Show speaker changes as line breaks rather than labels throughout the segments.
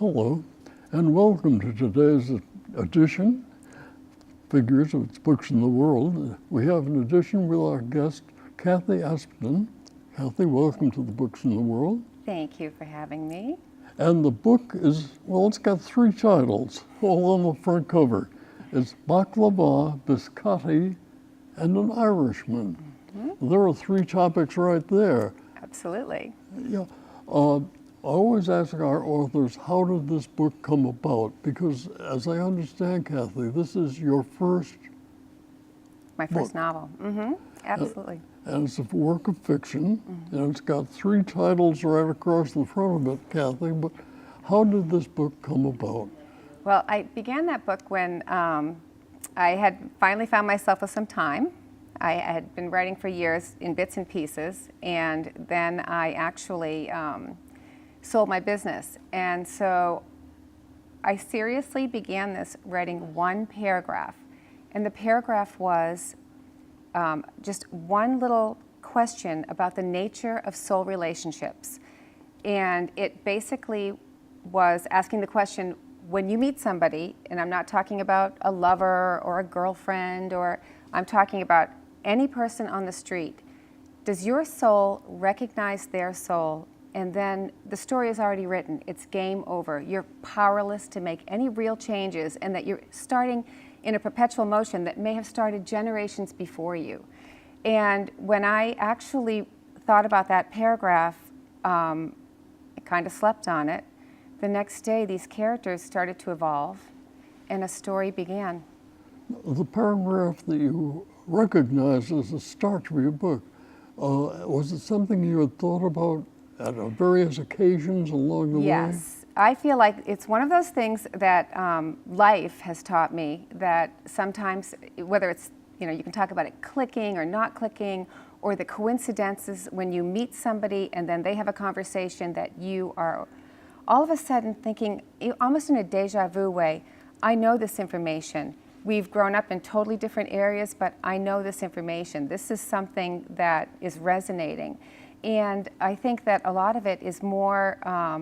Hello, and welcome to today's edition, Figures of Its Books in the World. We have an edition with our guest, Kathy Aspden. Kathy, welcome to the Books in the World.
Thank you for having me.
And the book is, well, it's got three titles, all on the front cover. It's Baklava, Biscotti, and an Irishman. Mm-hmm. There are three topics right there.
Absolutely.
Yeah. I always ask our authors, how did this book come about? Because as I understand, Kathy, this is your first
My first novel. Mm-hmm. Absolutely.
And it's a work of fiction, and it's got three titles right across the front of it, Kathy, but how did this book come about?
Well, I began that book when I had finally found myself with some time. I had been writing for years in bits and pieces, and then I actually sold my business. And so I seriously began this writing one paragraph. And the paragraph was just one little question about the nature of soul relationships. And it basically was asking the question, when you meet somebody, and I'm not talking about a lover or a girlfriend, or I'm talking about any person on the street, does your soul recognize their soul? And then the story is already written. It's game over. You're powerless to make any real changes, and that you're starting in a perpetual motion that may have started generations before you. And when I actually thought about that paragraph, I kind of slept on it. The next day, these characters started to evolve, and a story began.
The paragraph that you recognize as a start to your book, was it something you had thought about at various occasions along the way?
Yes, I feel like it's one of those things that life has taught me, that sometimes, whether it's, you can talk about it clicking or not clicking, or the coincidences when you meet somebody and then they have a conversation that you are all of a sudden thinking, almost in a deja vu way, I know this information. We've grown up in totally different areas, but I know this information. This is something that is resonating. And I think that a lot of it is more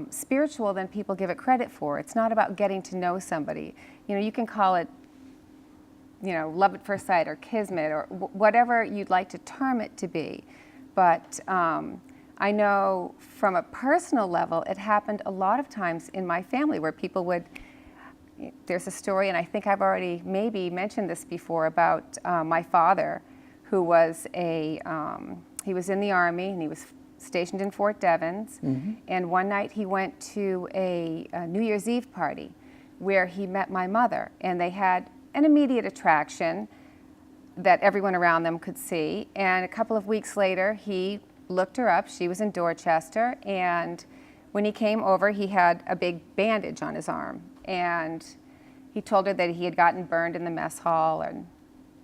spiritual than people give it credit for. It's not about getting to know somebody. You can call it, love at first sight or kismet or whatever you'd like to term it to be. But I know from a personal level, it happened a lot of times in my family where people would, there's a story, and I think I've already maybe mentioned this before, about my father, who was he was in the Army, and he was stationed in Fort Devens. Mm-hmm. And one night he went to a New Year's Eve party where he met my mother, and they had an immediate attraction that everyone around them could see. And a couple of weeks later, he looked her up. She was in Dorchester, and when he came over, he had a big bandage on his arm. And he told her that he had gotten burned in the mess hall, and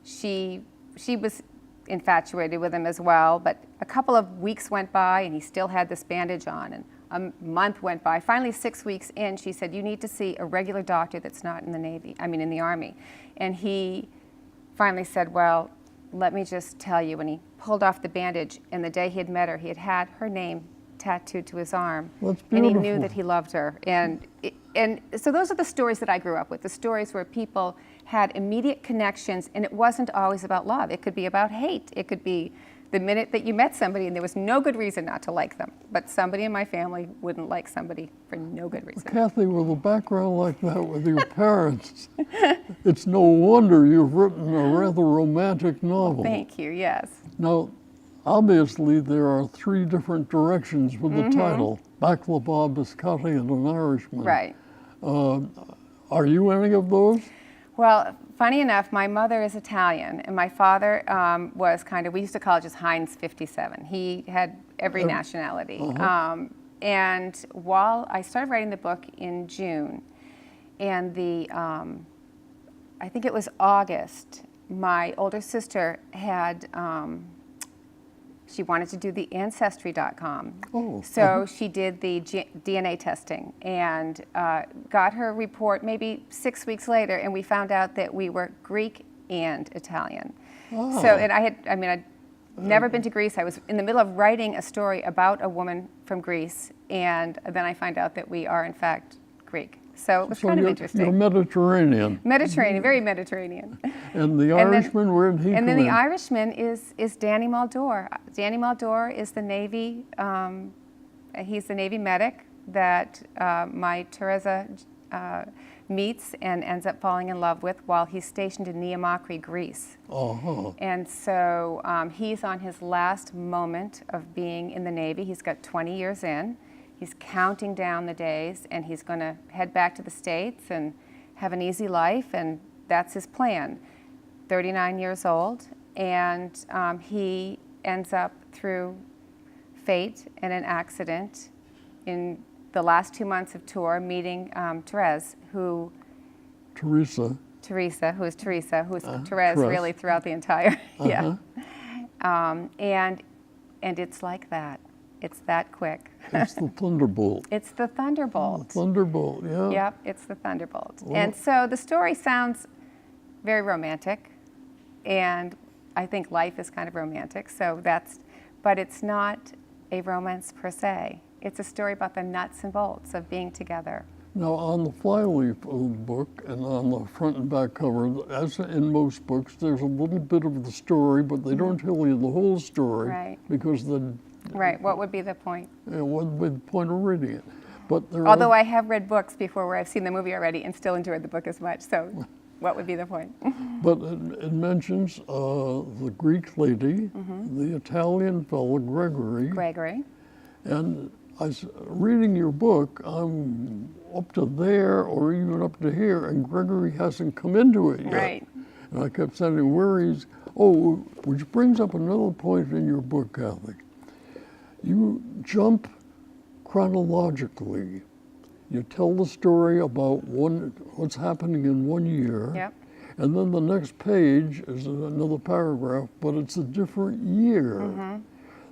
she was infatuated with him as well. But a couple of weeks went by, and he still had this bandage on, and a month went by. Finally, 6 weeks in, she said, you need to see a regular doctor that's not in the Army. And he finally said, well, let me just tell you. And he pulled off the bandage, and the day he had met her, he had her name tattooed to his arm.
That's
and
beautiful.
he knew that he loved her. And so those are the stories that I grew up with, the stories where people had immediate connections, and it wasn't always about love. It could be about hate. It could be the minute that you met somebody and there was no good reason not to like them. But somebody in my family wouldn't like somebody for no good reason.
Kathy, with a background like that with your parents, it's no wonder you've written a rather romantic novel.
Thank you, yes.
Now, obviously there are three different directions with the title, Baklava, Biscotti, and an Irishman.
Right.
Are you any of those?
Well, funny enough, my mother is Italian, and my father was we used to call it just Heinz 57. He had every nationality. And while I started writing the book in June, and I think it was August, my older sister had, she wanted to do the Ancestry.com.
Oh,
so she did the DNA testing and got her report maybe 6 weeks later, and we found out that we were Greek and Italian.
Oh.
So, and I'd never been to Greece. I was in the middle of writing a story about a woman from Greece, and then I find out that we are, in fact, Greek. So it was
So
kind of
you're
interesting.
Mediterranean.
Mediterranean, very Mediterranean.
And the
And then-
Irishman, where did he come
And then the
in?
Irishman is Danny Muldour. Danny Muldour is the Navy, he's the Navy medic that my Teresa meets and ends up falling in love with while he's stationed in Neomachri, Greece.
Uh-huh.
And so he's on his last moment of being in the Navy. He's got 20 years in. He's counting down the days, and he's going to head back to the States and have an easy life, and that's his plan. 39 years old, and he ends up through fate and an accident in the last 2 months of tour meeting Teresa, who
Teresa.
who is Teresa,
Therese.
really throughout the entire,
Uh-huh.
and it's like that. It's that quick.
It's the Thunderbolt.
It's the Thunderbolt.
Thunderbolt, yeah.
Yep, it's the Thunderbolt.
Well-
And so the story sounds very romantic, and I think life is kind of romantic. But it's not a romance per se. It's a story about the nuts and bolts of being together.
Now, on the flyleaf of the book and on the front and back cover, as in most books, there's a little bit of the story, but they don't tell you the whole story.
Right.
Because
Right, what would be the point?
what would be the point of reading it? But there
Although
are,
I have read books before where I've seen the movie already and still enjoyed the book as much, so what would be the point?
but it mentions the Greek lady, the Italian fellow, Gregory,
Gregory.
and reading your book, I'm up to there or even up to here, and Gregory hasn't come into it yet.
Right.
And I kept saying, where he's, oh, which brings up another point in your book, Kathy. You jump chronologically. You tell the story about what's happening in 1 year,
Yep.
and then the next page is another paragraph, but it's a different year.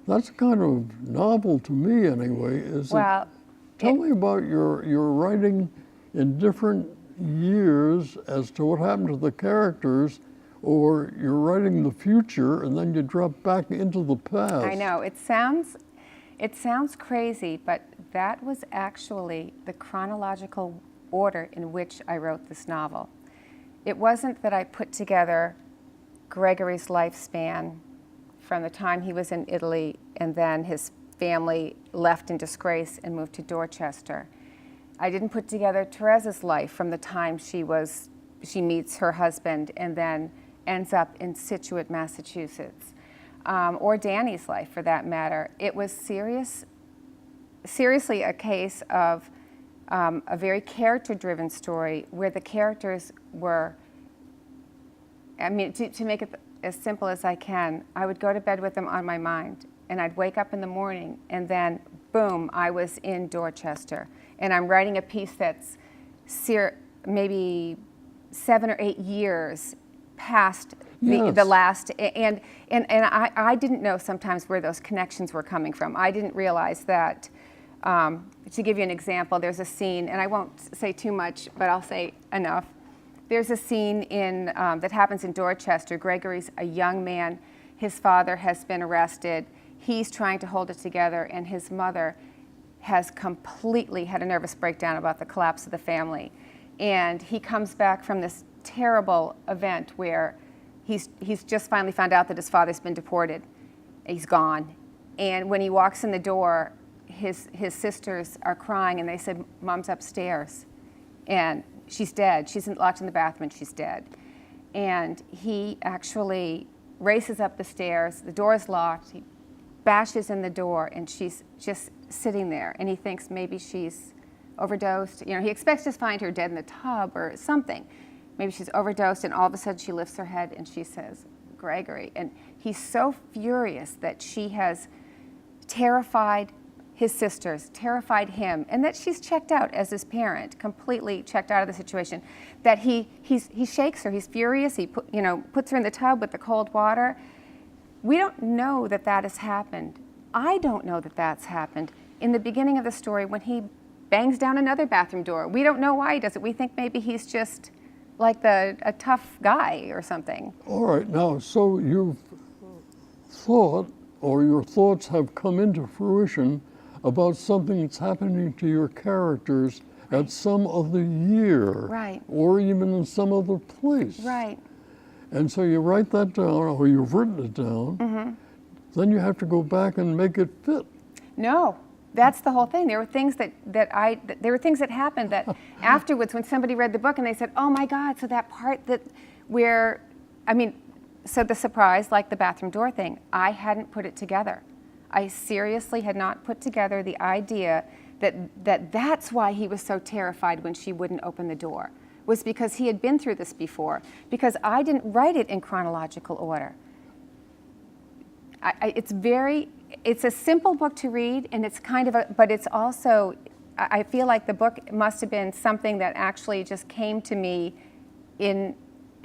That's kind of novel to me anyway.
Well,
Tell me about your writing in different years as to what happened to the characters, or you're writing the future and then you drop back into the past.
I know, it sounds crazy, but that was actually the chronological order in which I wrote this novel. It wasn't that I put together Gregory's lifespan from the time he was in Italy and then his family left in disgrace and moved to Dorchester. I didn't put together Teresa's life from the time she meets her husband and then ends up in Situate, Massachusetts, or Danny's life for that matter. It was seriously a case of a very character-driven story where the characters were, I mean, to make it as simple as I can, I would go to bed with them on my mind, and I'd wake up in the morning, and then, boom, I was in Dorchester. And I'm writing a piece that's maybe 7 or 8 years past
Yes.
the last, and I didn't know sometimes where those connections were coming from. I didn't realize that, to give you an example, there's a scene, and I won't say too much, but I'll say enough. There's a scene that happens in Dorchester. Gregory's a young man. His father has been arrested. He's trying to hold it together, and his mother has completely had a nervous breakdown about the collapse of the family. And he comes back from this terrible event where he's just finally found out that his father's been deported. He's gone. And when he walks in the door, his sisters are crying, and they said, "Mom's upstairs." And she's dead. She's locked in the bathroom, and she's dead. And he actually races up the stairs. The door's locked. He bashes in the door, and she's just sitting there. And he thinks maybe she's overdosed. You know, he expects to find her dead in the tub or something. Maybe she's overdosed, and all of a sudden she lifts her head and she says, "Gregory." And he's so furious that she has terrified his sisters, terrified him, and that she's checked out as his parent, completely checked out of the situation, that he shakes her. He's furious. He puts her in the tub with the cold water. We don't know that has happened. I don't know that that's happened. In the beginning of the story, when he bangs down another bathroom door, we don't know why he does it. We think maybe he's just like a tough guy or something.
All right, now, so you've thought, or your thoughts have come into fruition about something that's happening to your characters at some other year,
Right.
or even in some other place.
Right.
And so you write that down, or you've written it down, then you have to go back and make it fit.
No, that's the whole thing. There were things there were things that happened that afterwards, when somebody read the book and they said, "Oh my God!" So that part so the surprise, like the bathroom door thing, I hadn't put it together. I seriously had not put together the idea that's why he was so terrified when she wouldn't open the door, was because he had been through this before. Because I didn't write it in chronological order. It's a simple book to read, and it's but it's also, I feel like the book must have been something that actually just came to me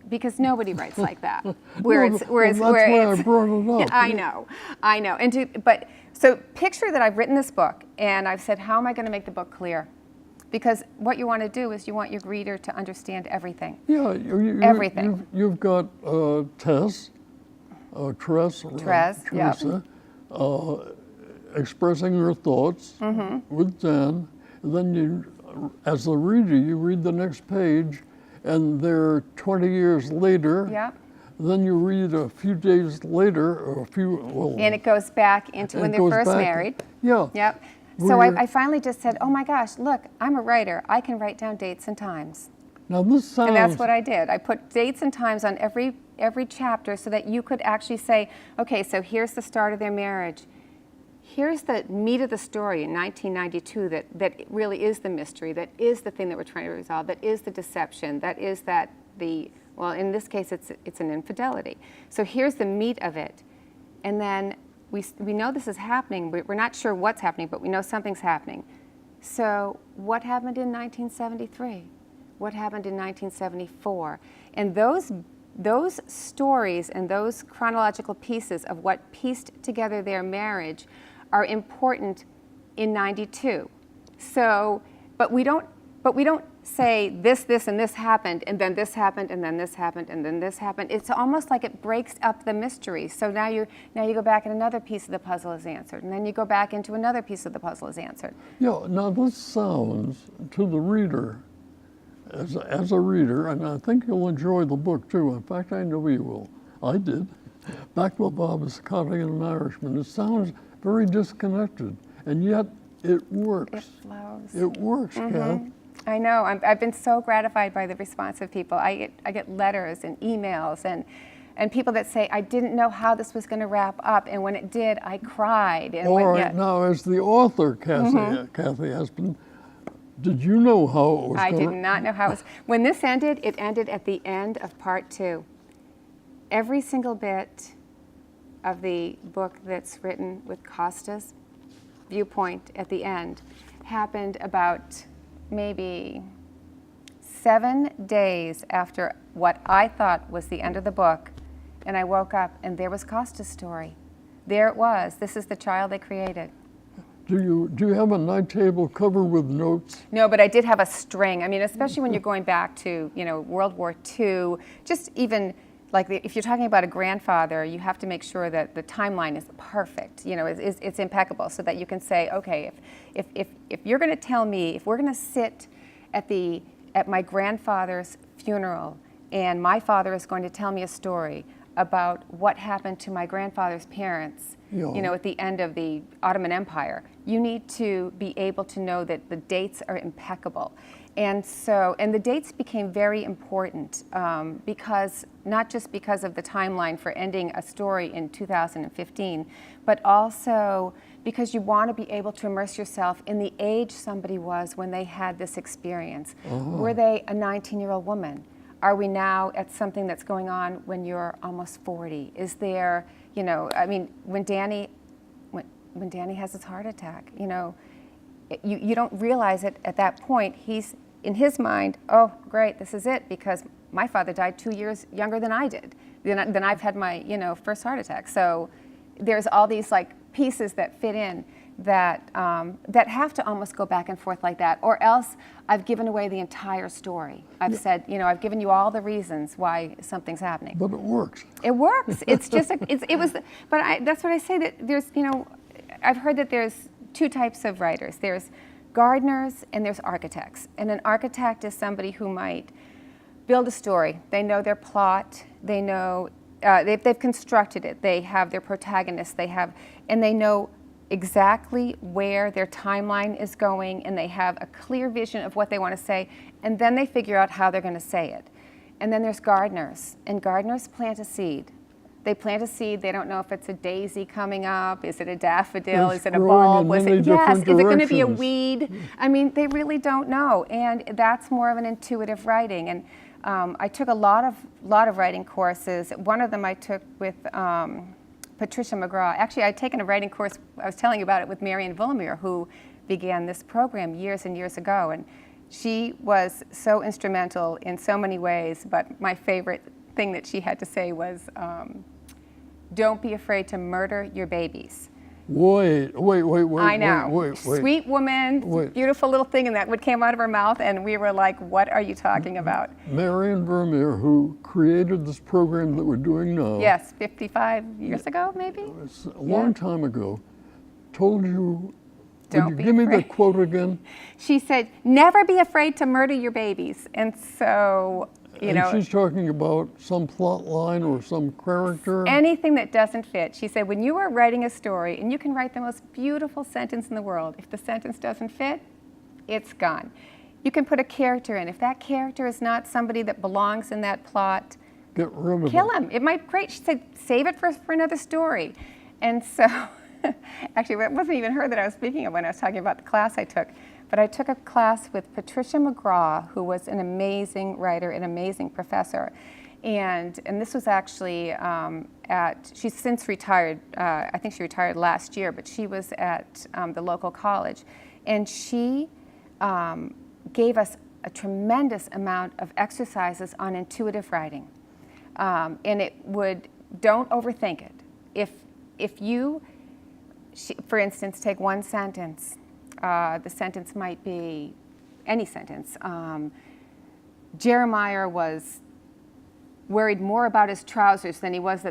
because nobody writes like that.
That's why I brought it up.
I know. So picture that I've written this book, and I've said, how am I going to make the book clear? Because what you want to do is you want your reader to understand everything.
Yeah,
Everything.
You've got Teresa, expressing her thoughts with Dan. And then you, as the reader, you read the next page, and they're 20 years later.
Yeah.
Then you read a few days later, or
and it goes back into when they're first married.
Yeah.
Yep. So I finally just said, oh my gosh, look, I'm a writer. I can write down dates and times.
Now this sounds...
And that's what I did. I put dates and times on every chapter so that you could actually say, okay, so here's the start of their marriage. Here's the meat of the story in 1992 that really is the mystery, that is the thing that we're trying to resolve, that is the deception, that is well, in this case, it's an infidelity. So here's the meat of it. And then we know this is happening. We're not sure what's happening, but we know something's happening. So what happened in 1973? What happened in 1974? And those stories and those chronological pieces of what pieced together their marriage are important in 92. So, but we don't say this, and this happened, and then this happened, and then this happened, and then this happened. It's almost like it breaks up the mystery. So now you go back and another piece of the puzzle is answered, and then you go back into another piece of the puzzle is answered.
Yeah, now this sounds to the reader, as a reader, and I think you'll enjoy the book too. In fact, I know you will. I did. Back with Bob is Scotty and an Irishman. It sounds very disconnected, and yet it works.
It flows.
It works, Kath.
I know. I've been so gratified by the response of people. I get letters and emails and people that say, I didn't know how this was going to wrap up, and when it did, I cried. And
All right, now as the author, Kathy Aspden, did you know how it was
I did not know how it was. When this ended, it ended at the end of part 2. Every single bit of the book that's written with Costa's viewpoint at the end happened about maybe 7 days after what I thought was the end of the book, and I woke up and there was Costa's story. There it was. This is the child they created.
Do you have a night table covered with notes?
No, but I did have a string. I mean, especially when you're going back to, World War II, just even like if you're talking about a grandfather, you have to make sure that the timeline is perfect, it's impeccable, so that you can say, okay, if you're going to tell me, if we're going to sit at my grandfather's funeral, and my father is going to tell me a story about what happened to my grandfather's parents, at the end of the Ottoman Empire, you need to be able to know that the dates are impeccable. And the dates became very important because, not just because of the timeline for ending a story in 2015, but also because you want to be able to immerse yourself in the age somebody was when they had this experience. Were they a 19-year-old woman? Are we now at something that's going on when you're almost 40? Is there, when Danny has his heart attack, you don't realize it at that point. He's, in his mind, oh, great, this is it, because my father died 2 years younger than I did. Then I've had my, first heart attack. So there's all these pieces that fit in that have to almost go back and forth like that, or else I've given away the entire story. I've said, I've given you all the reasons why something's happening.
But it works.
It works. It's just, that's what I say, that there's, I've heard that there's 2 types of writers. There's gardeners and there's architects. And an architect is somebody who might build a story. They know their plot. They know they've constructed it. They have their protagonists. And they know exactly where their timeline is going, and they have a clear vision of what they want to say, and then they figure out how they're going to say it. And then there's gardeners, and gardeners plant a seed. They plant a seed. They don't know if it's a daisy coming up. Is it a daffodil?
It's
is it a bulb?
growing in many
Yes. Is
different
it going to be a
directions.
weed? I mean, they really don't know, and that's more of an intuitive writing. And I took a lot of writing courses. One of them I took with Patricia McGraw. Actually, I'd taken a writing course, I was telling you about it, with Marion Villamere, who began this program years and years ago. And she was so instrumental in so many ways, but my favorite thing that she had to say was, don't be afraid to murder your babies.
Wait.
I know.
Wait.
Sweet woman,
Wait.
beautiful little thing, and that what came out of her mouth, and we were like, what are you talking about?
Marion Vermeer, who created this program that we're doing now,
Yes, 55 years ago, maybe?
it's a long time ago, told you,
Don't
would you
be
give me the
afraid.
quote again?
She said, never be afraid to murder your babies. And so, you
And
know,
she's talking about some plot line or some character.
anything that doesn't fit. She said, when you are writing a story, and you can write the most beautiful sentence in the world, if the sentence doesn't fit, it's gone. You can put a character in. If that character is not somebody that belongs in that plot,
Get rid of
kill
it.
him. It might great. She said, save it for another story. And so, actually, it wasn't even her that I was speaking of when I was talking about the class I took. But I took a class with Patricia McGraw, who was an amazing writer, an amazing professor. And this was actually she's since retired. I think she retired last year, but she was at the local college. And she gave us a tremendous amount of exercises on intuitive writing. And it would, don't overthink it. If you, for instance, take one sentence, the sentence might be any sentence. Jeremiah was worried more about his trousers than he was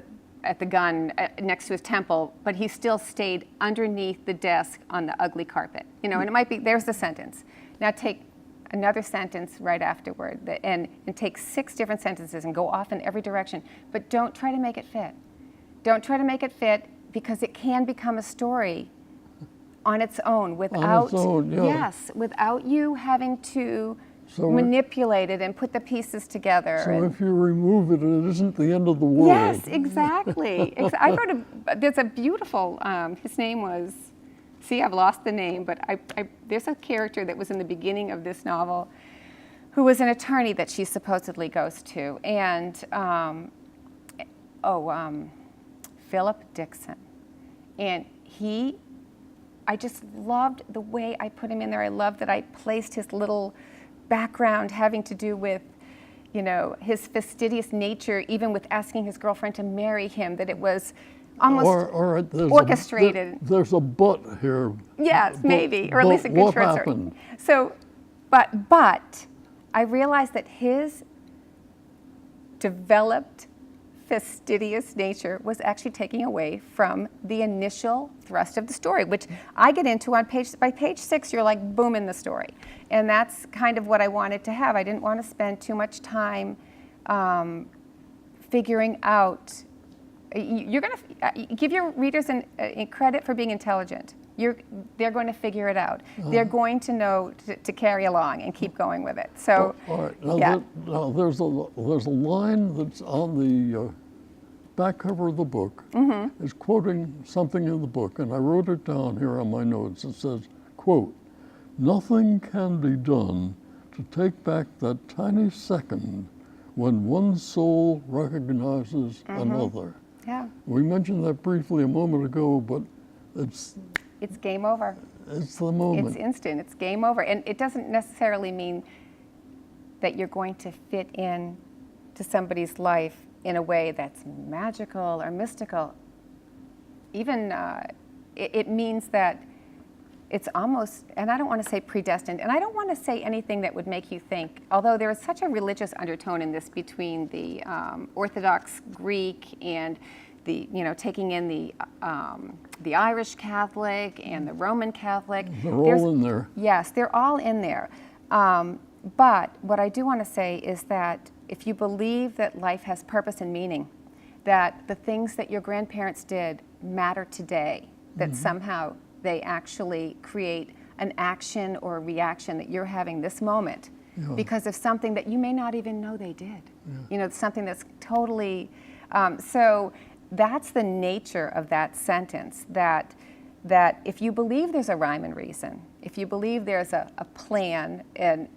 at the gun next to his temple, but he still stayed underneath the desk on the ugly carpet. You know, and it might be, there's the sentence. Now take another sentence right afterward, and take 6 different sentences and go off in every direction, but don't try to make it fit. Don't try to make it fit, because it can become a story on its own without, yes, without you having to manipulate it and put the pieces together.
So if you remove it, it isn't the end of the world.
Yes, exactly. I wrote there's a beautiful, his name was, see, I've lost the name, but there's a character that was in the beginning of this novel who was an attorney that she supposedly goes to. And, Philip Dixon. And I just loved the way I put him in there. I loved that I placed his little background having to do with, you know, his fastidious nature, even with asking his girlfriend to marry him, that it was almost orchestrated.
There's a but here.
Yes, maybe, or at least a good short story.
Happened?
So, but I realized that his developed fastidious nature was actually taking away from the initial thrust of the story, which I get into by page 6, you're like, boom, in the story. And that's kind of what I wanted to have. I didn't want to spend too much time figuring out. You're going to give your readers credit for being intelligent. They're going to figure it out. They're going to know to carry along and keep going with it. So,
all right. Now, there's a line that's on the back cover of the book. Mm-hmm. It's quoting something in the book, and I wrote it down here on my notes. It says, quote, "Nothing can be done to take back that tiny second when one soul recognizes another."
Yeah.
We mentioned that briefly a moment ago, but it's
game over.
It's the moment.
It's instant. It's game over. And it doesn't necessarily mean that you're going to fit in to somebody's life in a way that's magical or mystical. Even it means that it's almost, and I don't want to say predestined, and I don't want to say anything that would make you think, although there is such a religious undertone in this between the Orthodox Greek and taking in the Irish Catholic and the Roman Catholic.
They're all in there.
Yes, they're all in there. But what I do want to say is that if you believe that life has purpose and meaning, that the things that your grandparents did matter today, that somehow they actually create an action or a reaction that you're having this moment because of something that you may not even know they did. Something that's totally, so that's the nature of that sentence, that if you believe there's a rhyme and reason, if you believe there's a plan and,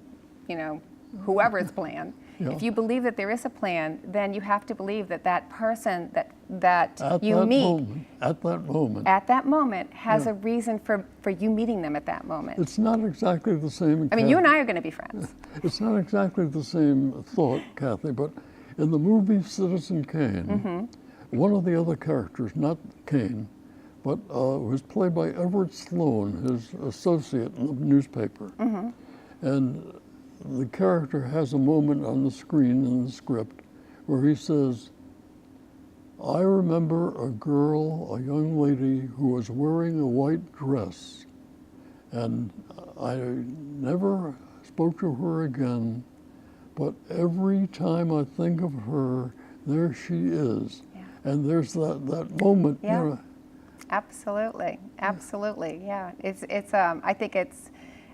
whoever's plan, if you believe that there is a plan, then you have to believe that that person that you meet
at that moment
has a reason for you meeting them at that moment.
It's not exactly the same.
I mean, you and I are going to be friends.
It's not exactly the same thought, Kathy, but in the movie Citizen Kane, one of the other characters, not Kane, but was played by Everett Sloan, his associate in the newspaper. And the character has a moment on the screen in the script where he says, I remember a girl, a young lady, who was wearing a white dress, and I never spoke to her again, but every time I think of her, there she is. And there's that moment.
Absolutely, yeah.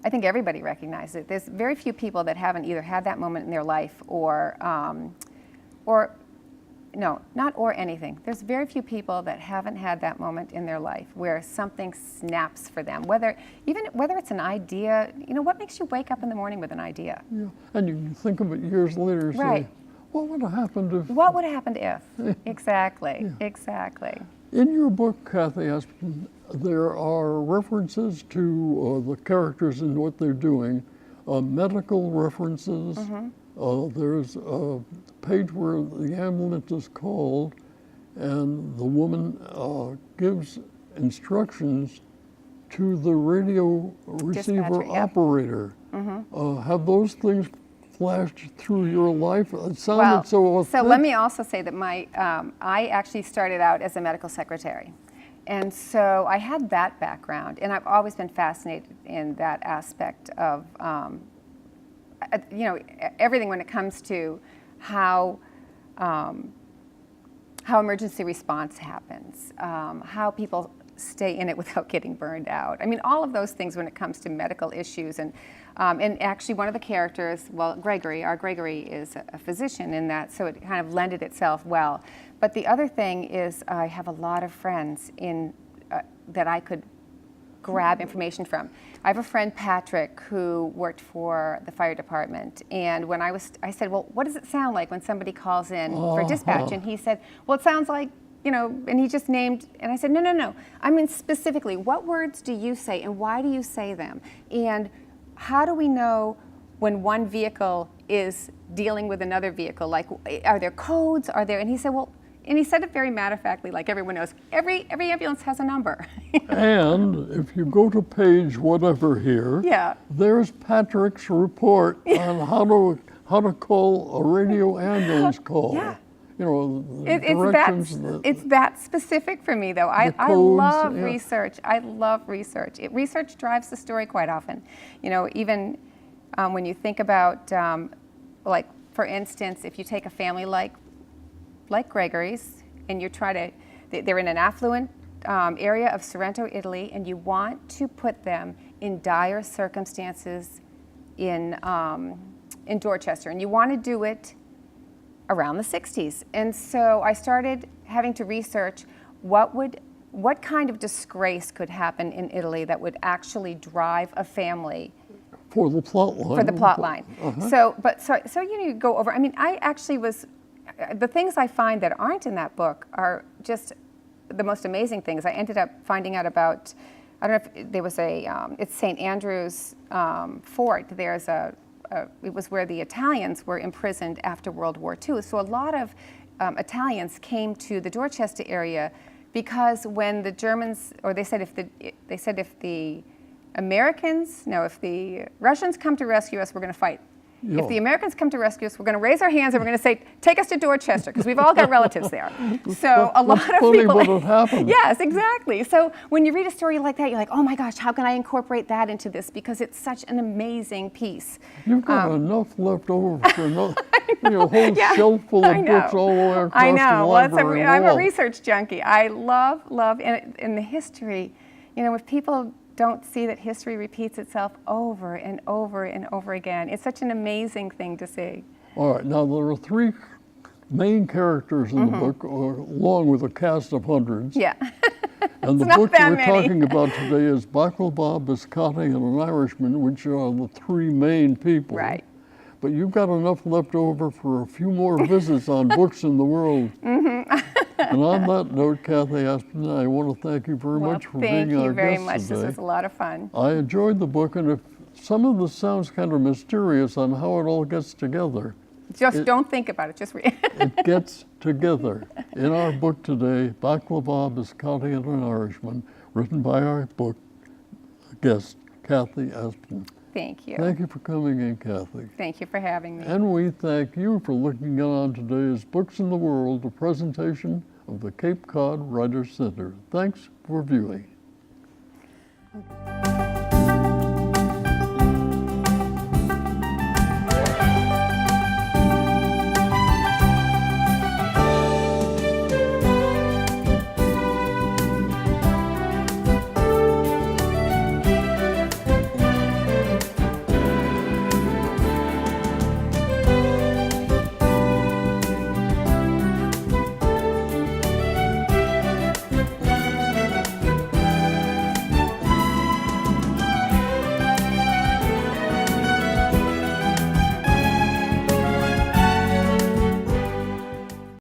I think everybody recognizes it. There's very few people that haven't either had that moment in their life or anything. There's very few people that haven't had that moment in their life where something snaps for them. Whether it's an idea, what makes you wake up in the morning with an idea?
Yeah, and you can think of it years later and say, what would have happened if?
What would have happened if? Exactly.
In your book, Kathy Aspden, there are references to the characters and what they're doing, medical references. There's a page where the ambulance is called and the woman gives instructions to the radio receiver operator. Have those things flashed through your life? It sounded so authentic.
So let me also say that I actually started out as a medical secretary. And so I had that background, and I've always been fascinated in that aspect of, everything when it comes to how emergency response happens, how people stay in it without getting burned out. I mean, all of those things when it comes to medical issues. And actually one of the characters, our Gregory is a physician in that, so it kind of lended itself well. But the other thing is I have a lot of friends that I could grab information from. I have a friend, Patrick, who worked for the fire department. And when I said, well, what does it sound like when somebody calls in for dispatch? And he said, well, it sounds like, and he just named, and I said, no. I mean, specifically, what words do you say and why do you say them? And how do we know when one vehicle is dealing with another vehicle? Like, are there codes? And he said, well, and he said it very matter-of-factly, like everyone knows, every ambulance has a number.
And if you go to page whatever here, there's Patrick's report on how to call a radio ambulance call.
It's that specific for me, though. I love research. I love research. Research drives the story quite often. Even when you think about, like, for instance, if you take a family like Gregory's, and they're in an affluent area of Sorrento, Italy, and you want to put them in dire circumstances in Dorchester, and you want to do it around the 60s. And so I started having to research what kind of disgrace could happen in Italy that would actually drive a family
for the plot line.
So you go over. I mean, I actually the things I find that aren't in that book are just the most amazing things. I ended up finding out about, I don't know if there was it's St. Andrew's Fort. There's it was where the Italians were imprisoned after World War II. So a lot of Italians came to the Dorchester area because when the Germans, or they said if the Russians come to rescue us, we're going to fight.
Yeah.
If the Americans come to rescue us, we're going to raise our hands and we're going to say, take us to Dorchester, because we've all got relatives there. So a lot of
funny
people.
what had happened.
Yes, exactly. So when you read a story like that, you're like, oh my gosh, how can I incorporate that into this? Because it's such an amazing piece.
You've got enough left over for another, a whole shelf full
I
of
know.
books all the way across
I
the
know.
library
I'm a
wall.
research junkie. I love, and the history, if people don't see that history repeats itself over and over and over again, it's such an amazing thing to see.
All right, now there are 3 main characters in the book, along with a cast of hundreds.
Yeah.
And the
not
book
that
we're
many.
talking about today is Baklava, Biscotti, and an Irishman, which are the 3 main people.
Right.
But you've got enough left over for a few more visits on books in the world. And on that note, Kathy Aspden, I want to thank you very much for being our
Thank you very
guest
much.
today.
This was a lot of fun.
I enjoyed the book, and if some of this sounds kind of mysterious on how it all gets together,
Just don't think about it. Just read.
it gets together. In our book today, Baklava, Biscotti, and an Irishman, written by our book guest, Kathy Aspden.
Thank you.
Thank you for coming in, Kathy.
Thank you for having me.
And we thank you for looking in on today's Books in the World, a presentation of the Cape Cod Writers Center. Thanks for viewing.